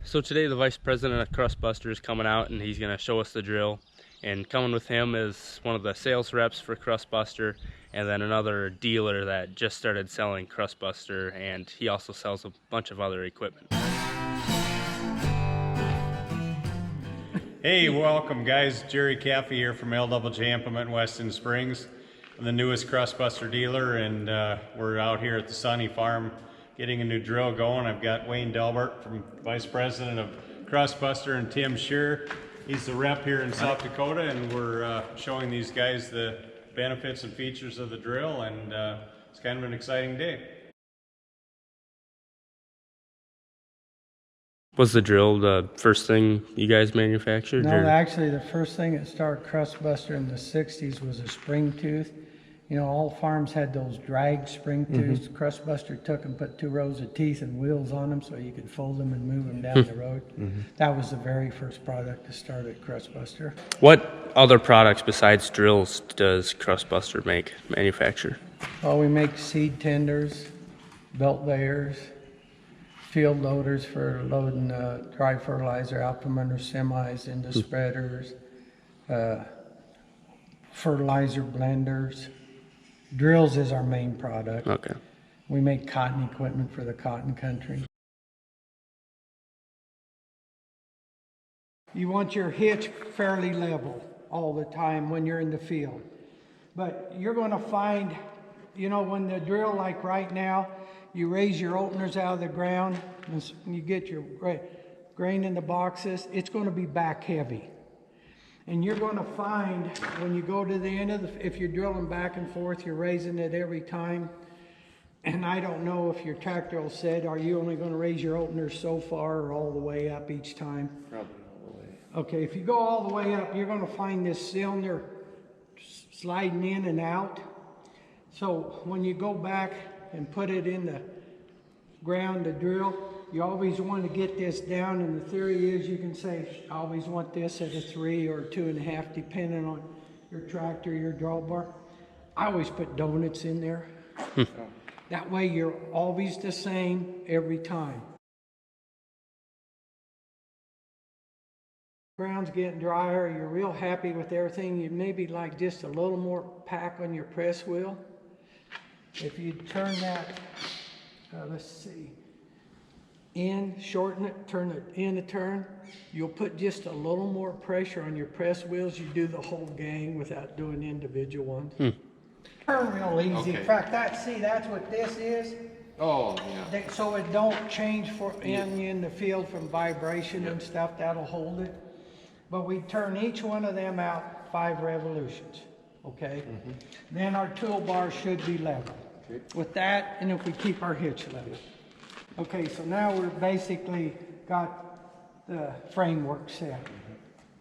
So today the Vice President of Crustbuster is coming out and he's going to show us the drill. And coming with him is one of the sales reps for Crustbuster and then another dealer that just started selling Crustbuster, and he also sells a bunch of other equipment. Hey, welcome guys. Jerry Caffe here from LWJ Implement Weston Springs. I'm the newest Crustbuster dealer, and we're out here at the Sonne farm getting a new drill going. I've got Wayne Daubert, from Vice President of Crustbuster, and Tim Scherr. He's the rep here in South Dakota, and we're showing these guys the benefits and features of the drill, and it's kind of an exciting day. Was the drill the first thing you guys manufactured? No, or? actually the first thing that started Crustbuster in the 60s was a spring tooth. You know, all farms had those drag spring tooths. Crustbuster took and put 2 rows of teeth and wheels on them so you could fold them and move them down the road. That was the very first product to start at Crustbuster. What other products besides drills does Crustbuster manufacture? Well, we make seed tenders, belt layers, field loaders for loading dry fertilizer out from under semis into spreaders, fertilizer blenders. Drills is our main product. Okay. We make cotton equipment for the cotton country. You want your hitch fairly level all the time when you're in the field. But you're going to find, you know, when the drill, like right now, you raise your openers out of the ground and you get your grain in the boxes, it's going to be back heavy. And you're going to find when you go to the end of if you're drilling back and forth, you're raising it every time. And I don't know if your tractor will said, are you only going to raise your openers so far or all the way up each time? Probably all the way. Okay, if you go all the way up, you're going to find this cylinder sliding in and out. So when you go back and put it in the ground to drill, you always want to get this down, and the theory is you can say, I always want this at a 3 or 2.5, depending on your tractor, your drawbar. I always put donuts in there. That way you're always the same every time. Ground's getting drier, you're real happy with everything, you maybe like just a little more pack on your press wheel. If you turn that, let's see, in, shorten it, turn it in a turn, you'll put just a little more pressure on your press wheels. You do the whole gang without doing individual ones. Turn real easy. Okay. In fact, that's what this is. Oh, yeah. So it don't change in the field from vibration and stuff. That'll hold it. But we turn each one of them out 5 revolutions. Okay. Then our toolbar should be level. Okay. With that, and if we keep our hitch level. Okay, so now we're basically got the framework set.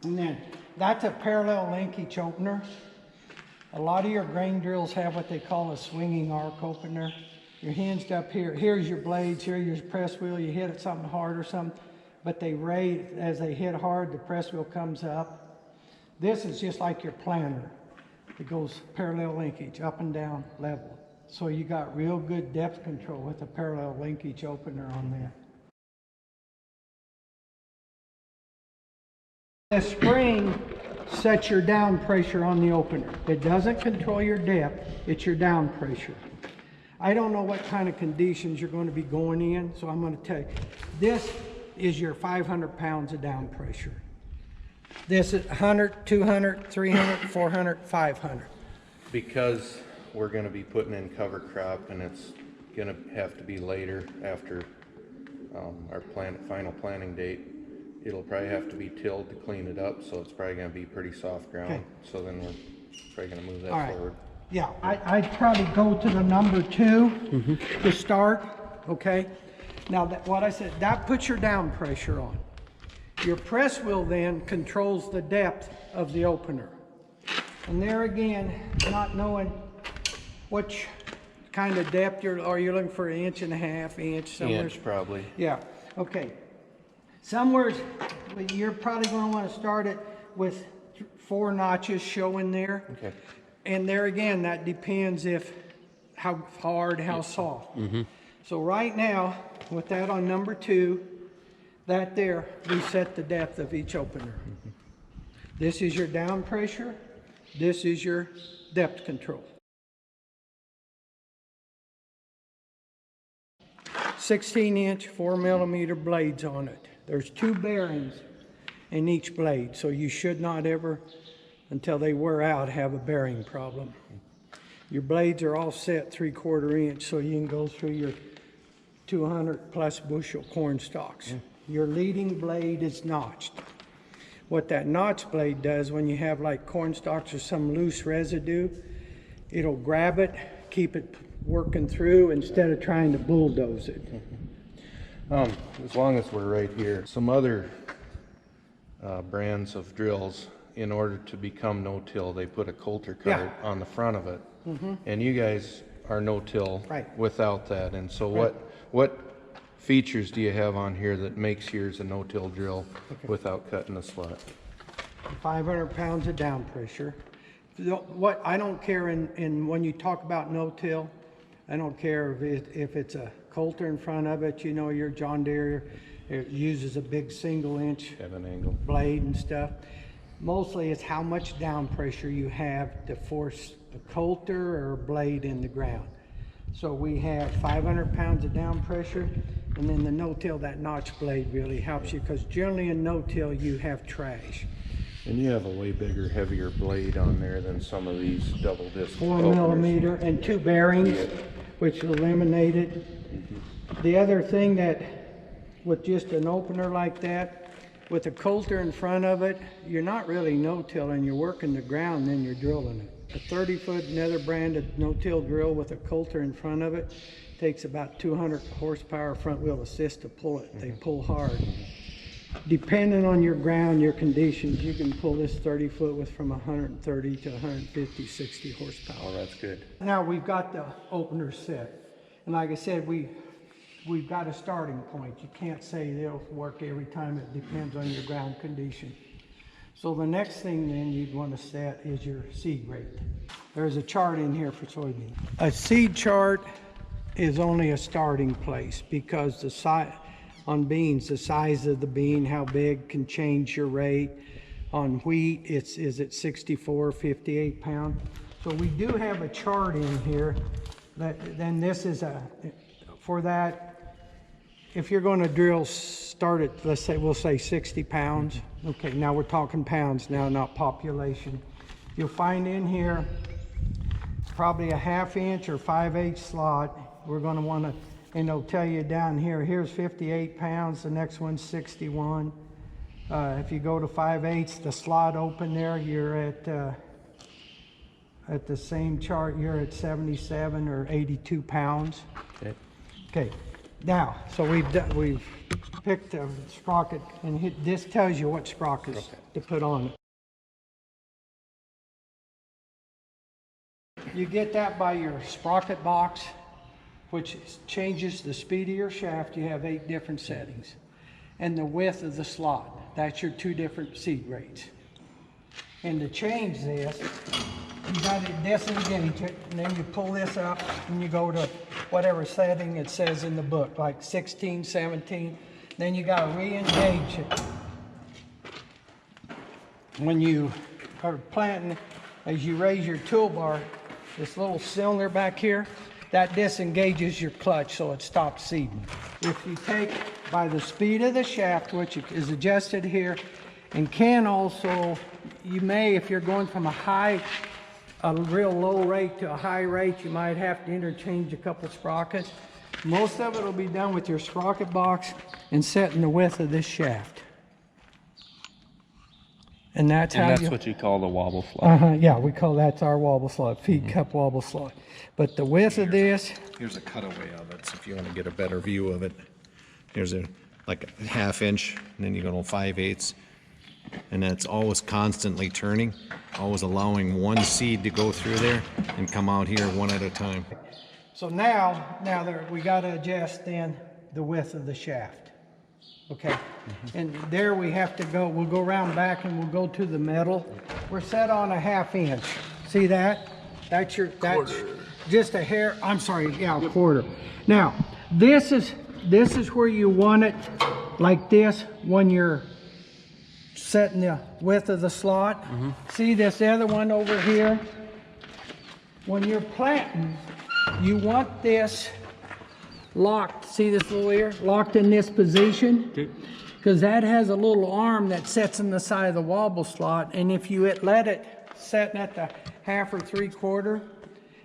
And then that's a parallel linkage opener. A lot of your grain drills have what they call a swinging arc opener. You're hinged up here. Here's your blades, here's your press wheel. You hit it something hard or something, but they raise, as they hit hard, the press wheel comes up. This is just like your planter. It goes parallel linkage, up and down, level. So you got real good depth control with a parallel linkage opener on there. The spring sets your down pressure on the opener. It doesn't control your depth, it's your down pressure. I don't know what kind of conditions you're going to be going in, so I'm going to tell you. This is your 500 pounds of down pressure. This is 100, 200, 300, 400, 500. Because we're going to be putting in cover crop, and it's going to have to be later after our final planting date. It'll probably have to be tilled to clean it up, so it's probably going to be pretty soft ground. Okay. So then we're probably going to move that All right. forward. Yeah, I'd probably go to the number 2 to start, okay? Now, what I said, that puts your down pressure on. Your press wheel then controls the depth of the opener. And there again, not knowing which kind of depth are you looking for, 1.5 inch, somewhere? Inch probably. Yeah, okay. Somewhere, you're probably going to want to start it with 4 notches showing there. Okay. And there again, that depends how hard, how soft. So right now, with that on number 2, That there, we set the depth of each opener. This is your down pressure. This is your depth control. 16-inch, 4mm blades on it. There's 2 bearings in each blade, so you should not ever, until they wear out, have a bearing problem. Your blades are all set 3/4 inch, so you can go through your 200 plus bushel corn stalks. Your leading blade is notched. What that notch blade does, when you have like corn stalks or some loose residue, it'll grab it, keep it working through instead of trying to bulldoze it. As long as we're right here, some other brands of drills, in order to become no-till, they put a coulter cart on the front of it. And you guys are no-till without that. And so what features do you have on here that makes yours a no-till drill without cutting the slot? 500 pounds of down pressure. What I don't care in when you talk about no-till, I don't care if it's a coulter in front of it, you know, your John Deere, it uses a big 1-inch blade and stuff. Mostly it's how much down pressure you have to force a coulter or a blade in the ground. So we have 500 pounds of down pressure, and then the no-till, that notch blade really helps you, because generally in no-till you have trash. And you have a way bigger, heavier blade on there than some of these double disc 4mm and 2 bearings, which eliminate it. The other thing that, with just an opener like that, with a coulter in front of it, you're not really no-tilling, you're working the ground, then you're drilling it. A 30-foot, another brand of no-till drill with a coulter in front of it takes about 200 horsepower front wheel assist to pull it. They pull hard. Depending on your ground, your conditions, you can pull this 30-foot with from 130 to 150, 60 horsepower. Oh, that's good. Now we've got the opener set. And like I said, we've got a starting point. You can't say they'll work every time. It depends on your ground condition. So the next thing then you'd want to set is your seed rate. There's a chart in here for soybean. A seed chart is only a starting place, because the size on beans, the size of the bean, how big can change your rate. On wheat, is it 64, 58 pound? So we do have a chart in here. Then this is for that. If you're going to drill, start at, let's say, we'll say 60 pounds. Okay, now we're talking pounds now, not population. You'll find in here probably a 1/2 inch or 5/8 slot. We're going to want to, and it'll tell you down here, here's 58 pounds, the next one's 61. If you go to 5/8, the slot open there, you're at the same chart, you're at 77 or 82 pounds. Okay. Now, so we've picked a sprocket, and this tells you what sprockets to put on it. You get that by your sprocket box, which changes the speed of your shaft. You have 8 different settings. And the width of the slot, that's your 2 different seed rates. And to change this, you got to disengage it, and then you pull this up, and you go to whatever setting it says in the book, like 16, 17. Then you got to re-engage it. When you are planting, as you raise your toolbar, this little cylinder back here, that disengages your clutch, so it stops seeding. If you take by the speed of the shaft, which is adjusted here, and can also, you may, if you're going from a real low rate to a high rate, you might have to interchange a couple sprockets. Most of it will be done with your sprocket box and setting the width of this shaft. And that's what you call the wobble slot. Yeah, we call that's our wobble slot, feed cup wobble slot. But the width of this, here's a cutaway of it, so if you want to get a better view of it, here's like a 1/2 inch, and then you go to 5/8, and it's always constantly turning, always allowing one seed to go through there and come out here one at a time. so now we got to adjust then the width of the shaft. Okay, and there we have to go, we'll go around back and we'll go to the metal. We're set on a 1/2 inch. See that? That's just a hair, I'm sorry, yeah, a quarter. Now, this is where you want it like this when you're setting the width of the slot. See this other one over here? When you're planting, you want this locked. See this little ear? Locked in this position. Because that has a little arm that sets in the side of the wobble slot, and if you let it set at the 1/2 or 3/4,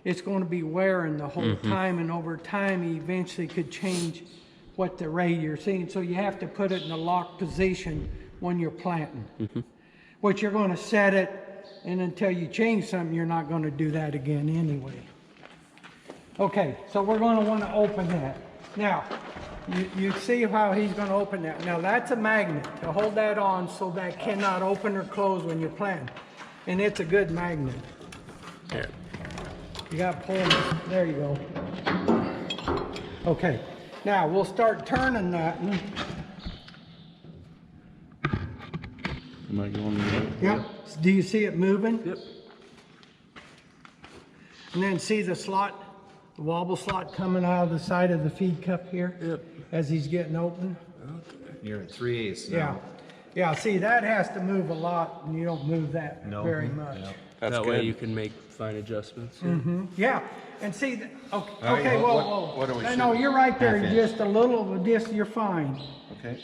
it's going to be wearing the whole time, and over time you eventually could change what the rate you're seeing. So you have to put it in a locked position when you're planting. But you're going to set it, and until you change something, you're not going to do that again anyway. Okay, so we're going to want to open that. Now, you see how he's going to open that. Now that's a magnet to hold that on so that cannot open or close when you're planting. And it's a good magnet. Here. You got to pull this. There you go. Okay, now we'll start turning that. Am I going right? Yep. Do you see it moving? Yep. And then see the slot, the wobble slot coming out of the side of the feed cup here? Yep. As he's getting open? You're at 3/8 now. Yeah. Yeah, see, that has to move a lot, and you don't move that very much. That's that way you can make fine adjustments. Yeah, and see, okay, right, okay, what are we No, shooting? you're right there, 1/2 inch. just a little, just, you're fine. Okay.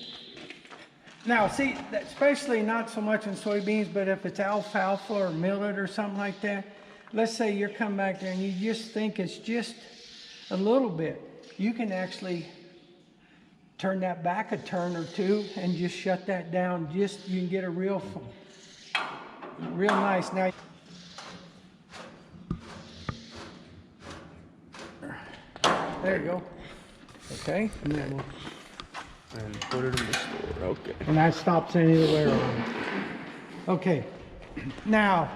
Now, see, especially not so much in soybeans, but if it's alfalfa or millet or something like that, let's say you're coming back there and you just think it's just a little bit, you can actually turn that back a turn or two and just shut that down. Just, you can get a real nice. Now, there you go. Okay, and then we'll, And put it in the store. Okay. and that stops any of the wear on it. Okay, now,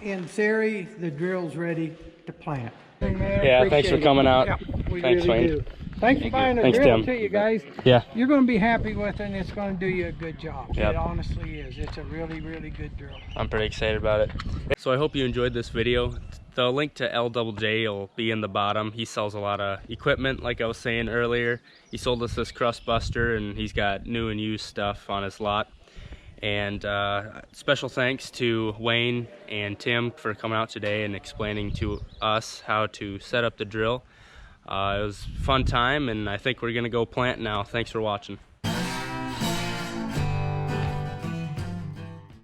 in theory, the drill's ready to plant. Yeah, thanks for coming out. Yeah, we Thanks, really Wayne. do. Thanks for buying a Thanks, drill Tim. too, you guys. Yeah. You're going to be happy with it, and it's going to do you a good job. Yep. It honestly is. It's a really, really good drill. I'm pretty excited about it. So I hope you enjoyed this video. The link to LJJ will be in the bottom. He sells a lot of equipment, like I was saying earlier. He sold us this Crustbuster, and he's got new and used stuff on his lot. And special thanks to Wayne and Tim for coming out today and explaining to us how to set up the drill. It was a fun time, and I think we're gonna go plant now. Thanks for watching.